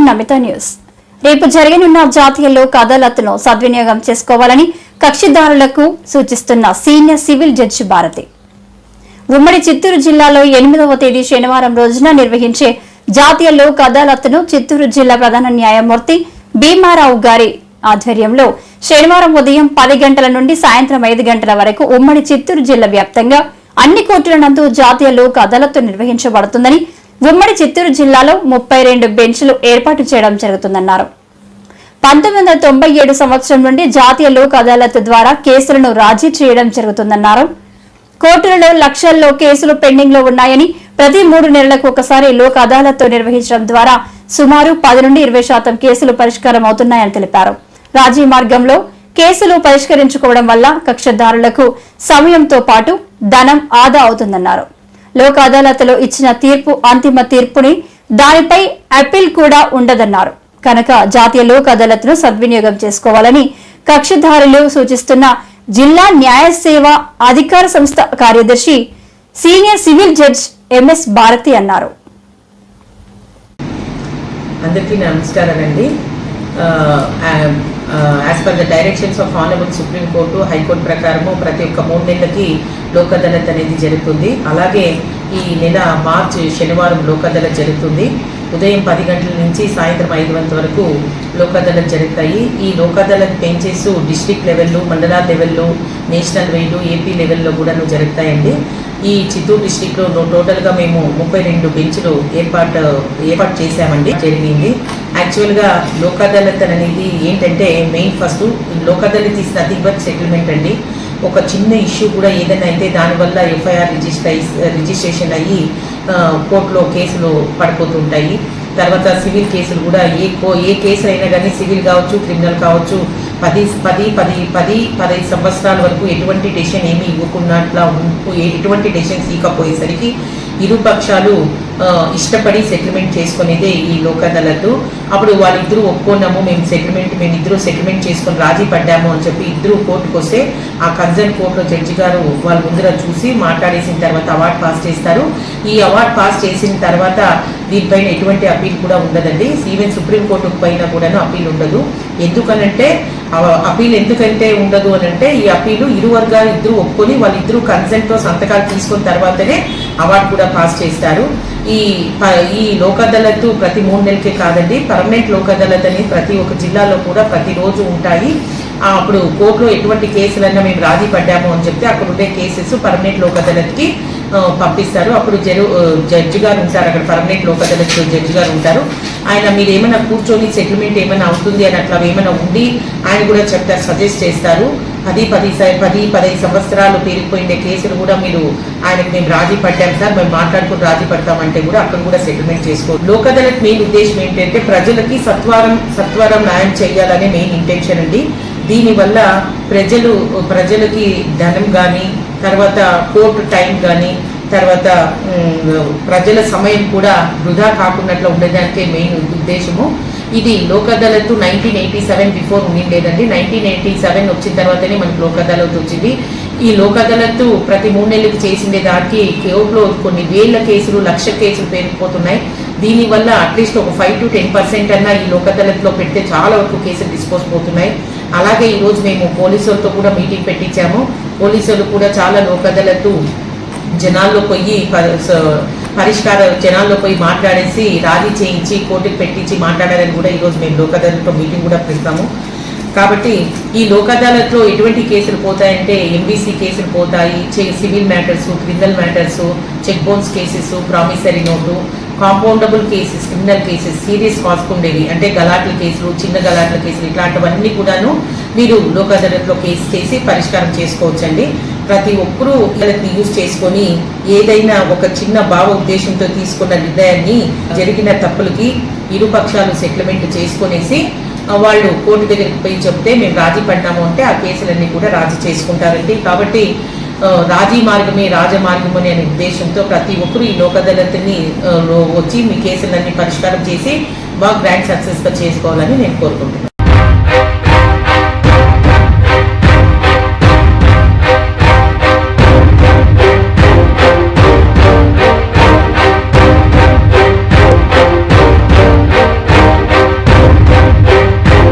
Namitha news. రేపు జరగనున్న జాతీయ లోక్ అదాలత్ను సద్వినియోగం చేసుకోవాలని కక్షిదారులకు సూచిస్తున్న సీనియర్ సివిల్ జడ్జి భారతి. ఉమ్మడి చిత్తూరు జిల్లాలో 8వ తేదీ శనివారం రోజున నిర్వహించే జాతీయ లోక్ అదాలత్ను చిత్తూరు జిల్లా ప్రధాన న్యాయమూర్తి భీమారావు గారి ఆధ్వర్యంలో శనివారం ఉదయం 10 గంటల నుండి సాయంత్రం 5 గంటల వరకు ఉమ్మడి చిత్తూరు జిల్లా వ్యాప్తంగా అన్ని కోర్టుల నందు జాతీయ లోక్ అదాలత్ నిర్వహించబడుతుందని, ఉమ్మడి చిత్తూరు జిల్లాలో 32 బెంచ్లు ఏర్పాటు చేయడం జరుగుతుందన్నారు. 1997 సంవత్సరం నుండి జాతీయ లోక్ అదాలత్ ద్వారా కేసులను రాజీ చేయడం జరుగుతుందన్నారు. కోర్టులలో లక్షల్లో కేసులు పెండింగ్ లో ఉన్నాయని, ప్రతి 3 నెలలకు ఒకసారి లోక్ అదాలత్ నిర్వహించడం ద్వారా సుమారు 10 నుండి 20% కేసులు పరిష్కారం అవుతున్నాయని తెలిపారు. రాజీ మార్గంలో కేసులు పరిష్కరించుకోవడం వల్ల కక్షదారులకు సమయంతో పాటు ధనం ఆదా అవుతుందన్నారు. లోక్ అదాలత్లో ఇచ్చిన తీర్పు అంతిమ తీర్పుని, దానిపై అప్పీల్ కూడా ఉండదన్నారు. కనుక జాతీయ లోక్ అదాలత్ను సద్వినియోగం చేసుకోవాలని కక్షిదారులు సూచిస్తున్న జిల్లా న్యాయ సేవ అధికార సంస్థ కార్యదర్శి senior civil judge MS Bharati అన్నారు. అందరికీ నమస్కారాలండి. As per the directions of honourable supreme court, high court ప్రకారము ప్రతి ఒక్క 3 నెలలకి లోక్ అదాలత్ అనేది జరుగుతుంది. అలాగే ఈ నెల మార్చి శనివారం లోక్ అదాలత్ జరుగుతుంది. ఉదయం 10 గంటల నుంచి సాయంత్రం 5 గంటల వరకు లోక్ అదాలత్ జరుగుతాయి. ఈ లోక్ అదాలత్ బెంచెస్ డిస్ట్రిక్ట్ లెవెల్లో, మండలాల లెవెల్లో, నేషనల్ వైడ్, ఏపీ లెవెల్లో కూడా జరుగుతాయండి. ఈ చిత్తూరు డిస్ట్రిక్ట్లో టోటల్గా మేము 32 బెంచ్లు ఏర్పాటు చేశామండి. జరిగింది యాక్చువల్గా లోక్ అదాలత్ అనేది ఏంటంటే, main first Lok Adalat is nothing but settlement అండి. ఒక చిన్న ఇష్యూ కూడా ఏదైనా అయితే దానివల్ల ఎఫ్ఐఆర్ రిజిస్ట్రేషన్ అయ్యి కోర్టులో కేసులు పడిపోతుంటాయి. తర్వాత సివిల్ కేసులు కూడా ఏ కేసు అయినా కానీ, సివిల్ కావచ్చు, క్రిమినల్ కావచ్చు, 10-15 సంవత్సరాల వరకు ఎటువంటి డెసిషన్ ఏమీ ఇవ్వకున్నట్లా ఎటువంటి డెసిషన్స్ ఇవ్వకపోయేసరికి ఇరు పక్షాలు ఇష్టపడి సెటిల్మెంట్ చేసుకునేదే ఈ లోక్ అదాలత్. అప్పుడు వాళ్ళిద్దరూ ఒప్పుకున్నాము, మేమిద్దరూ సెటిల్మెంట్ చేసుకొని రాజీ పడ్డాము అని చెప్పి ఇద్దరు కోర్టుకు వస్తే ఆ కన్సర్న్ కోర్టులో జడ్జి గారు వాళ్ళ ముందర చూసి మాట్లాడేసిన తర్వాత అవార్డు పాస్ చేస్తారు. ఈ అవార్డు పాస్ చేసిన తర్వాత దీనిపైన ఎటువంటి అప్పీల్ కూడా ఉండదండి. ఈవెన్ సుప్రీంకోర్టు పైన కూడాను అప్పీల్ ఉండదు. ఎందుకనంటే అప్పీల్ ఎందుకంటే ఉండదు అని అంటే, ఈ అప్పీలు ఇరు వర్గాలు ఇద్దరు ఒప్పుకొని వాళ్ళిద్దరూ కన్సెంట్తో సంతకాలు తీసుకున్న తర్వాతనే అవార్డు కూడా పాస్ చేస్తారు. ఈ లోక్ అదాలత్ ప్రతి 3 నెలలకే కాదండి, పర్మనెంట్ లోక్ అదాలత్ అనేది ప్రతి ఒక్క జిల్లాలో కూడా ప్రతిరోజు ఉంటాయి. అప్పుడు కోర్టులో ఎటువంటి కేసులన్నా మేము రాజీ పడ్డాము అని చెప్తే అక్కడ ఉండే కేసెస్ పర్మనెంట్ లోక్ అదాలత్కి పంపిస్తారు. అప్పుడు జడ్జి గారు ఉంటారు, అక్కడ పర్మనెంట్ లోక్ అదాలత్ జడ్జి గారు ఉంటారు. ఆయన మీరు ఏమైనా కూర్చొని సెటిల్మెంట్ ఏమైనా అవుతుంది అని అట్లా ఏమైనా ఉండి ఆయన కూడా చెప్తారు, సజెస్ట్ చేస్తారు. 10-15 సంవత్సరాలు పేరుకుపోయిన కేసులు కూడా మీరు ఆయనకు మేము రాజీ పడ్డాం సార్, మేము మాట్లాడుకుని రాజీ పడతామంటే కూడా అక్కడ కూడా సెటిల్మెంట్ చేసుకోవాలి. లోక్ అదాలత్ మెయిన్ ఉద్దేశం ఏంటంటే ప్రజలకి సత్వరం న్యాయం చేయాలనే మెయిన్ ఇంటెన్షన్ అండి. దీనివల్ల ప్రజలకి ధనం కానీ, తర్వాత కోర్టు టైం కానీ, తర్వాత ప్రజల సమయం కూడా వృధా కాకున్నట్లు ఉండడానికే మెయిన్ ఉద్దేశము. ఇది లోక్ అదాలత్ 1987 బిఫోర్ ఉండేదండి. 1987 వచ్చిన తర్వాతనే మనకు లోక్ అదాలత్ వచ్చింది. ఈ లోక్ అదాలత్ ప్రతి 3 నెలలకు చేసిండే దానికి కోర్టులో కొన్ని వేల కేసులు, లక్ష కేసులు పేరుకుపోతున్నాయి. దీనివల్ల అట్లీస్ట్ ఒక 5-10% అన్నా ఈ లోక్ అదాలత్లో పెడితే చాలా వరకు కేసులు డిస్పోజ్ పోతున్నాయి. అలాగే ఈరోజు మేము పోలీసులతో కూడా మీటింగ్ పెట్టించాము. పోలీసులు కూడా చాలా లోక్ అదాలత్ జనాల్లో పోయి మాట్లాడేసి రాజీ చేయించి కోర్టుకు పెట్టించి మాట్లాడాలని కూడా ఈరోజు మేము లోక్ అదాలత్లో మీటింగ్ కూడా పెడతాము. కాబట్టి ఈ లోక్ అదాలత్లో ఎటువంటి కేసులు పోతాయంటే, ఎంబీసీ కేసులు పోతాయి, civil matters, criminal matters, check bounce cases, promissory note, compoundable cases, criminal cases, serious కాస్ట్ ఉండేవి అంటే గలాట్ల కేసులు, చిన్న గలాట్ల కేసులు, ఇట్లాంటివన్నీ కూడాను మీరు లోక్ అదాలత్లో కేసు చేసి పరిష్కారం చేసుకోవచ్చండి. ప్రతి ఒక్కరూ వీళ్ళని యూజ్ చేసుకొని ఏదైనా ఒక చిన్న భావ ఉద్దేశంతో తీసుకున్న నిర్ణయాన్ని, జరిగిన తప్పులకి ఇరు పక్షాలు సెటిల్మెంట్ చేసుకునేసి వాళ్ళు కోర్టు దగ్గరికి పోయి చెప్తే మేము రాజీ పడ్డాము అంటే ఆ కేసులన్నీ కూడా రాజీ చేసుకుంటారండి. కాబట్టి రాజీ మార్గమే రాజమార్గము అనే ఉద్దేశంతో ప్రతి ఒక్కరు ఈ లోక్ అదాలత్ని వచ్చి మీ కేసులన్నీ పరిష్కారం చేసి బాగా గ్రాండ్ సక్సెస్గా చేసుకోవాలని నేను కోరుకుంటున్నాను.